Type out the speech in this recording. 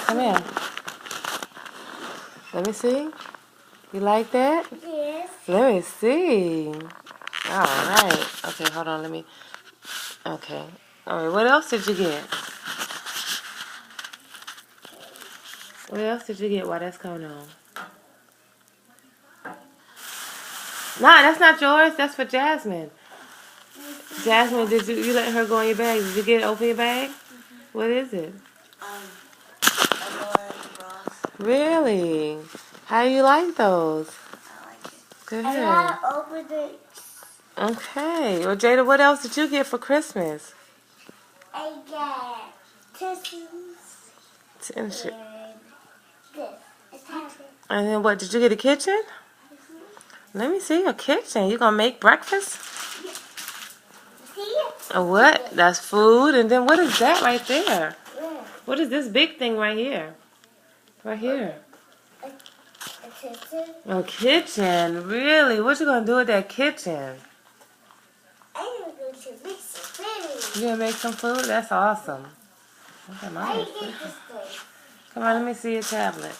Come here. Let me see. You like that? Yes. Let me see. All right. Okay, hold on. Let me. Okay. All right. What else did you get? What else did you get while that's going on? Nah, that's not yours. That's for Jasmine. Jasmine, did you let her go in your bag? Did you get it? Open your bag? What is it? A Lord Ross. Really? How do you like those? I like it. Good. And I opened it. Okay. Well, Jada, what else did you get for Christmas? I got tissues. And shit. And this. It's happy. And then what? Did you get a kitchen? Let me see your kitchen. You gonna make breakfast? See it? What? That's food. And then what is that right there? Yeah. What is this big thing right here? Right here. A kitchen. A kitchen. Really? What you gonna do with that kitchen? I'm going to make some food. You gonna make some food? That's awesome. Okay, How mine do is you get different. this thing? Come on, let me see your tablet.